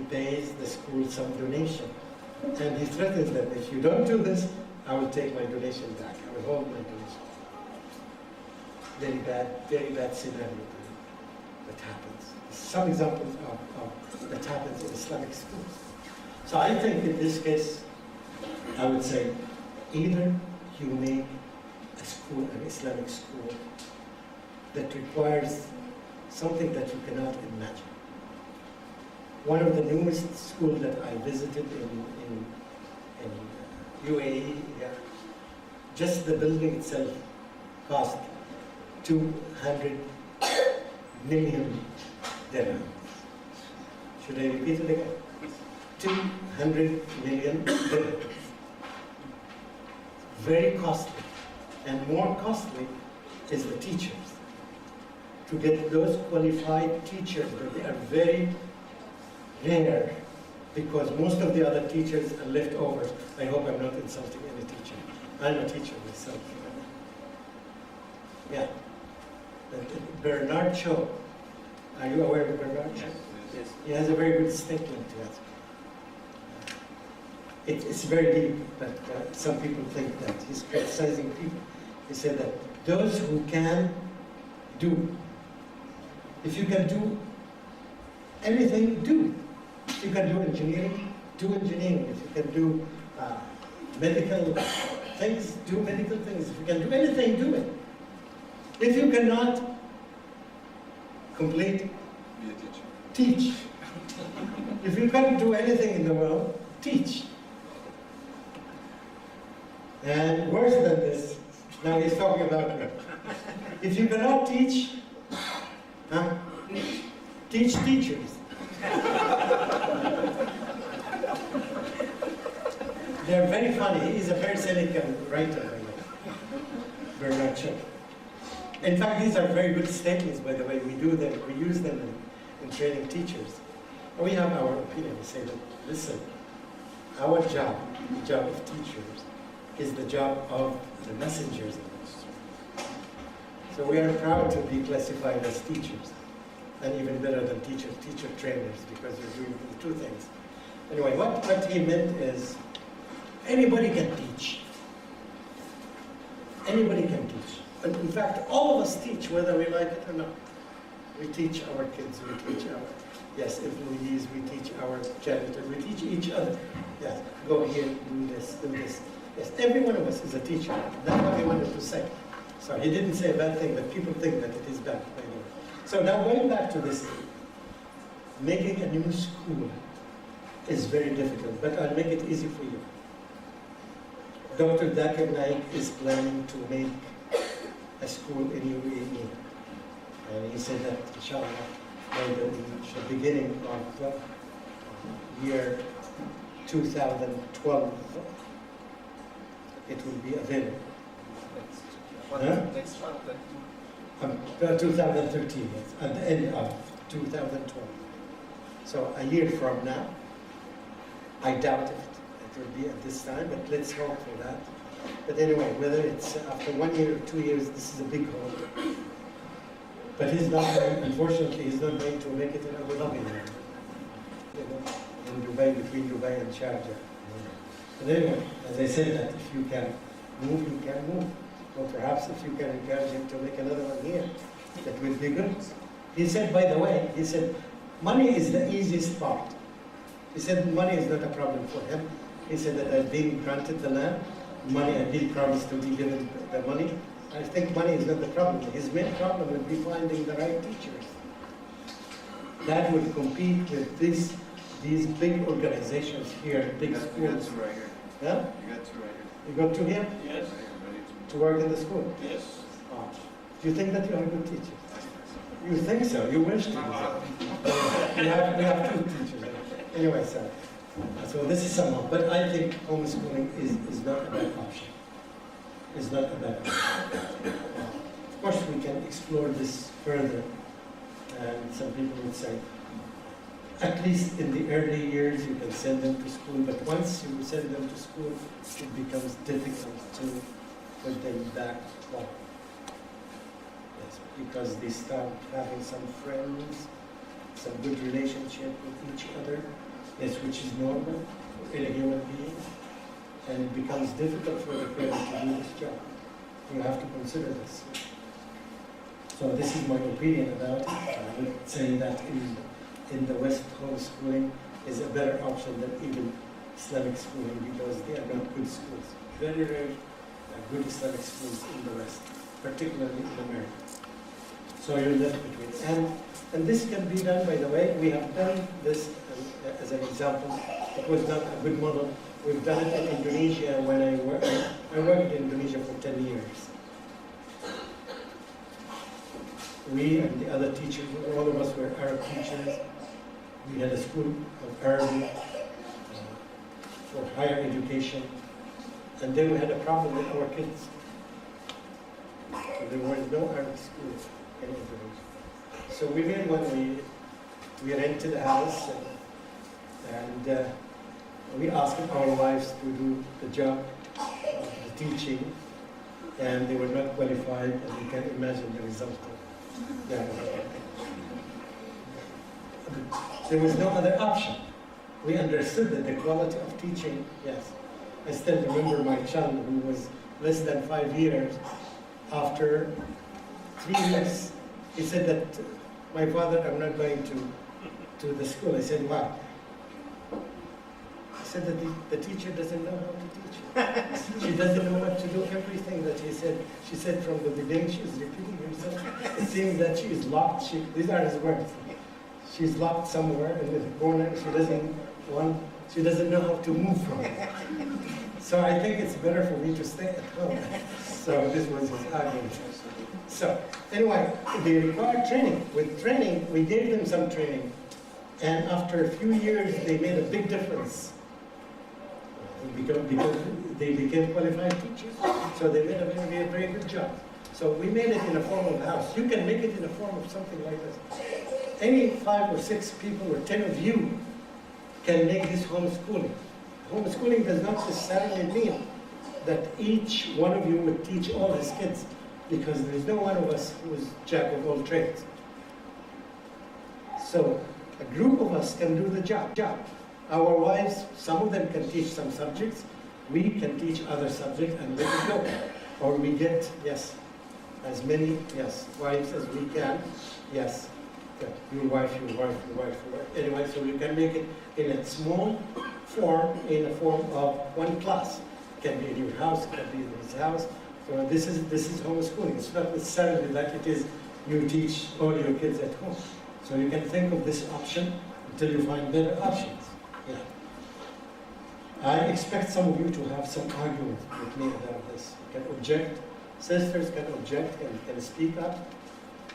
pays the school some donation. And he threatens them, if you don't do this, I will take my donation back. I will hold my donation. Very bad scenario that happens. Some examples of that happens in Islamic schools. So I think in this case, I would say, either you make a school, an Islamic school, that requires something that you cannot imagine. One of the newest schools that I visited in UAE, yeah, just the building itself cost 200 million dirhams. Should I repeat it again? 200 million dirhams. Very costly. And more costly is the teachers. To get those qualified teachers, but they are very rare, because most of the other teachers are left over. I hope I'm not insulting any teacher. I'm a teacher myself. Yeah. Bernard Shaw. Are you aware of Bernard Shaw? Yes. He has a very good statement to it. It's very deep, but some people think that he's criticizing people. He said that those who can do, if you can do anything, do. If you can do engineering, do engineering. If you can do medical things, do medical things. If you can do anything, do it. If you cannot complete, Be a teacher. teach. If you can't do anything in the world, teach. And worse than this, now he's talking about me. If you cannot teach, teach teachers. They're very funny. He's a very cynical writer, Bernard Shaw. In fact, these are very good statements, by the way. We do them, we use them in training teachers. We have our opinion. We say that, listen, our job, the job of teachers, is the job of the messengers of us. So we are proud to be classified as teachers, and even better than teacher trainers, because you're doing the two things. Anyway, what he meant is, anybody can teach. Anybody can teach. And in fact, all of us teach, whether we like it or not. We teach our kids, we teach our, yes, employees, we teach our janitors, we teach each other. Yes, go here, do this, do this. Yes, every one of us is a teacher. That's what he wanted to say. So he didn't say a bad thing, but people think that it is bad, by the way. So now going back to this, making a new school is very difficult, but I'll make it easy for you. Dr. Zakir Naik is planning to make a school in UAE. And he said that, inshallah, by the beginning of year 2012, it will be available. Next one, 2013, yes, at the end of 2012. So a year from now, I doubt it will be at this time, but let's hope for that. But anyway, whether it's after 1 year or 2 years, this is a big hope. But he's not, unfortunately, he's not going to make it in Abu Dhabi now. In Dubai, between Dubai and Sharjah. But anyway, as I said, that if you can move, you can move. Or perhaps if you can encourage him to make another one here, that will be good. He said, by the way, he said, money is the easiest part. He said money is not a problem for him. He said that I've been granted the land, money, I've been promised to be given the money. I think money is not the problem. His main problem will be finding the right teachers that would compete with these big organizations here, big schools. You got two right here. Yeah? You got two right here. You go to here Yes, to work in the school? yes. Oh. Do you think that you are a good teacher? You think so? You wish to be so. We have two teachers. Anyway, so this is somehow, but I think homeschooling is not a bad option. It's not a bad option. Of course, we can explore this further, and some people would say, at least in the early years, you can send them to school, but once you send them to school, it becomes difficult to put them back home. Yes, because they start having some friends, some good relationship with each other. yes, which is normal in a human being, and it becomes difficult for the parent to do this job. You have to consider this. So this is my opinion about it. I would say that in the West, homeschooling is a better option than even Islamic schooling because they are not good schools. Very rare good Islamic schools in the West, particularly in America. So you're left between. And this can be done, by the way. We have done this as an example. It was not a good model. We've done it in Indonesia when I worked in Indonesia for 10 years. We and the other teachers, all of us were Arab teachers. We had a school of Arabic for higher education. And then we had a problem with our kids. So there was no Arabic school in Indonesia. So we made one. We rented a house and we asked our wives to do the job of the teaching, and they were not qualified, and you can imagine the result of that. There was no other option. We understood that the quality of teaching, yes. I still remember my child who was less than 5 years. After 3 years, he said that, my father, I'm not going to the school. I said, why? He said that the teacher doesn't know how to teach. She doesn't know what to do. Everything that he said, she said from the beginning, she is repeating herself. It seems that she is locked. These are his words. She's locked somewhere in the corner. She doesn't know how to move from it. So I think it's better for me to stay at home. So this was his argument. So anyway, they required training. With training, we gave them some training. And after a few years, they made a big difference. Because they became qualified teachers. So they made a very good job. So we made it in a form of a house. You can make it in a form of something like this. Any 5 or 6 people or 10 of you can make this homeschooling. Homeschooling does not necessarily mean that each one of you would teach all his kids, because there is no one of us who is jack of all trades. So a group of us can do the job. Our wives, some of them can teach some subjects, we can teach other subjects and let it go. Or we get, yes, as many, yes, wives as we can, yes. Your wife. Anyway, so you can make it in a small form, in a form of one class. It can be in your house, it can be in his house. So this is homeschooling. It's not necessarily that it is you teach all your kids at home. So you can think of this option until you find better options. Yeah. I expect some of you to have some argument with me about this. You can object. Sisters can object and can speak up.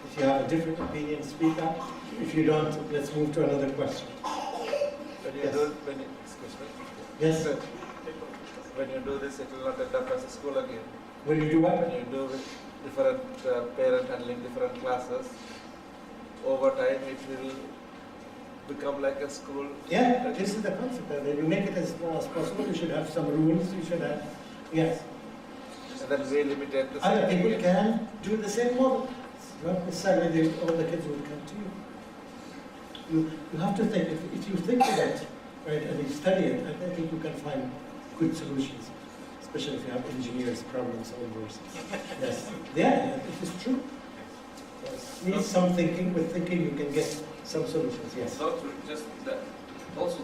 If you have a different opinion, speak up. If you don't, let's move to another question. Yes. When you do this, it will not end up as a school again. When you do what? When you do with different parent handling different classes, over time it will become like a school. Yeah, this is the concept. When you make it as small as possible, you should have some rules. You should have, yes. And then we limited the Other people can do the same model. Not necessarily all the kids will come to you. You have to think, if you think of it, right, and you study it, I think you can find good solutions, especially if you have engineers, problem solvers. Yes. Yeah, it is true. Yes. Needs some thinking. With thinking, you can get some solutions. Yes. Doctor, just that also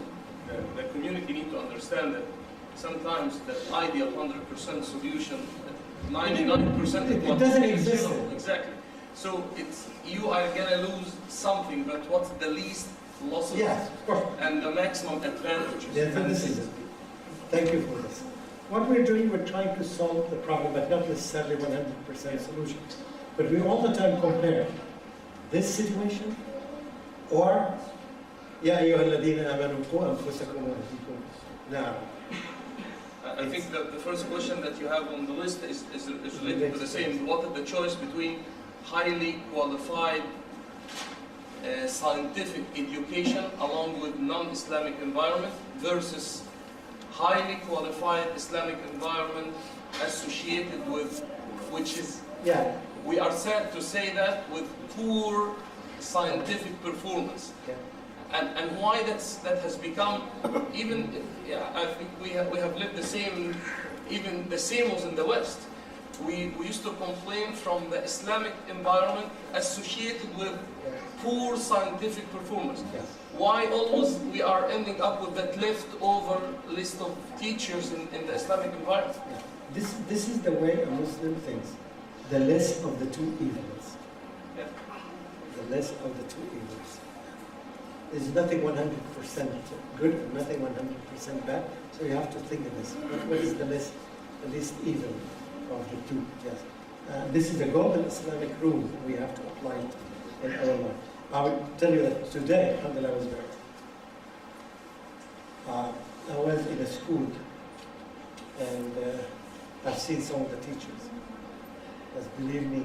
the community need to understand that sometimes the ideal 100% solution, 99% it doesn't exist. Exactly. So you are gonna lose something, but what's the least losses? Yes, of course. And the maximum advantages. Yes, this is it. Thank you for this. What we're doing, we're trying to solve the problem, but not necessarily 100% solution. But we all the time compare this situation or يا أيها الذين آمنوا قوا أنفسكم وأهليكم نارا. I think that the first question that you have on the list is related to the same. What is the choice between highly qualified scientific education along with non-Islamic environment versus highly qualified Islamic environment associated with, which is, we are sad to say that, with poor scientific performance. Yeah. and why that has become even, yeah, I think we have lived the same, even the same was in the West. We used to complain from the Islamic environment associated with poor scientific performance. Yes. Why always we are ending up with that leftover list of teachers in the Islamic environment? Yeah. This is the way a Muslim thinks. The less of the two evils. Yeah. The less of the two evils. There's nothing 100% good and nothing 100% bad. So you have to think of this. What is the least evil of the two? Yes. This is a golden Islamic rule we have to apply it in our life. I would tell you that today, alhamdulillah, I was very. I was in a school, and I've seen some of the teachers. Yes, believe me,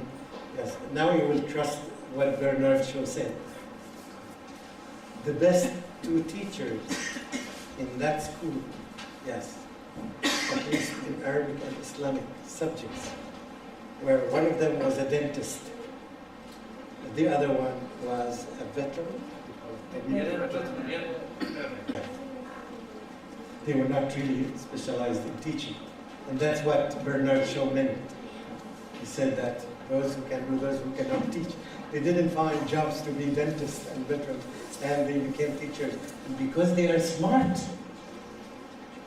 yes. Now you will trust what Bernard Shaw said. The best two teachers in that school, yes, at least in Arabic and Islamic subjects, where one of them was a dentist, the other one was a veteran. They were not really specialized in teaching. And that's what Bernard Shaw meant. He said that those who can do, those who cannot teach. They didn't find jobs to be dentists and veterans, and they became teachers. And because they are smart, so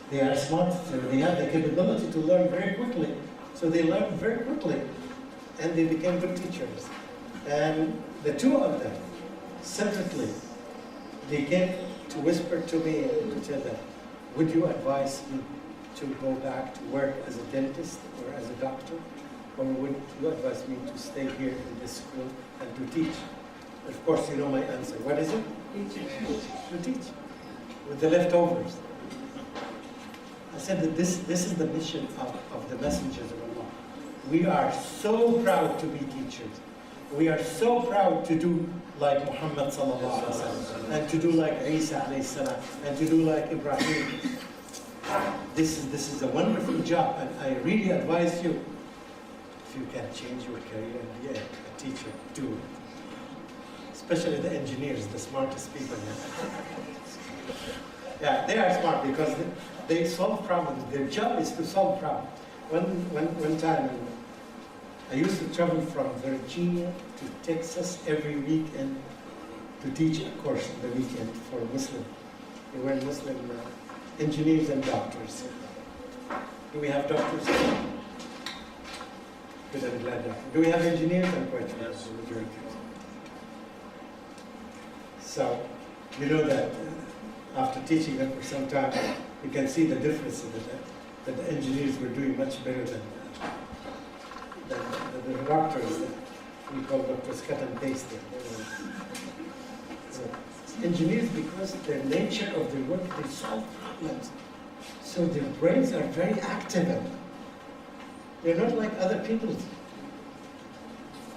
they have the capability to learn very quickly. So they learned very quickly, and they became good teachers. And the two of them, separately, they came to whisper to me and to tell them, would you advise me to go back to work as a dentist or as a doctor? Or would you advise me to stay here in this school and to teach? Of course, you know my answer. What is it? To teach. With the leftovers. I said that this is the mission of the messengers of Allah. We are so proud to be teachers. We are so proud to do like Muhammad sallallahu alaihi wasallam, and to do like Isa alayhi salam, and to do like Ibrahim. This is a wonderful job, and I really advise you, if you can change your career and be a teacher, do it. Especially the engineers, the smartest people. Yeah, they are smart because they solve problems. Their job is to solve problems. One time, I used to travel from Virginia to Texas every weekend to teach a course on the weekend for Muslim. They were Muslim engineers and doctors. Do we have doctors? Good, I'm glad. Do we have engineers? I'm quite sure. Yes. So, you know that after teaching them for some time, you can see the difference that the engineers were doing much better than the doctors that we call doctors cut and paste. So, engineers, because their nature of their work, they solve problems. So their brains are very active. They're not like other people.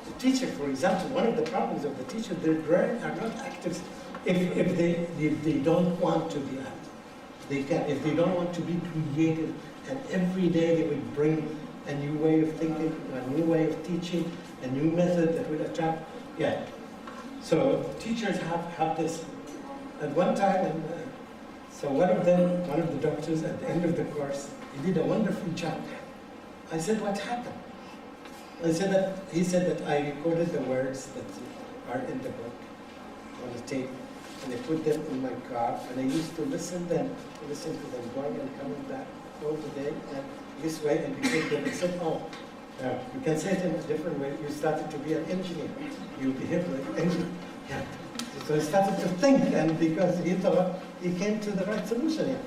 The teacher, for example, one of the problems of the teacher, their brains are not active if they don't want to be active. They can, if they don't want to be creative, and every day they will bring a new way of thinking, a new way of teaching, a new method that will attract. Yeah. So teachers have this. At one time, so one of the doctors at the end of the course, he did a wonderful job. I said, what happened? He said that I recorded the words that are in the book on the tape, and I put them in my car, and I used to listen to them going and coming back all the day, and this way, and because they said, oh, you can say it in a different way. You started to be an engineer. You behave like an engineer. Yeah. So he started to think, and because he thought he came to the right solution. Yeah.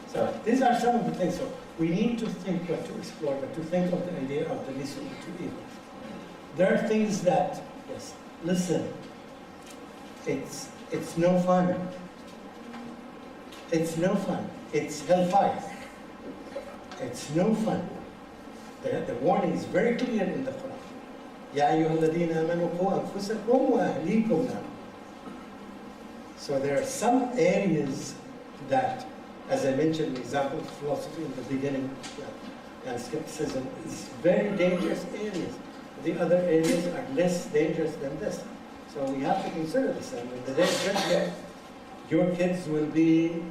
So these are some of the things. So we need to think, to explore, but to think of the idea of the least of the two evils. There are things that, yes, listen, it's no fun. It's no fun. It's hellfire. It's no fun. The warning is very clear in the Quran. Ya ayyuhalladhina amanu qu anfusakum wa ahlikum nar. So there are some areas that, as I mentioned, the example of philosophy in the beginning, and skepticism is very dangerous areas. The other areas are less dangerous than this. So we have to consider this. And when the day of judgment, your kids will be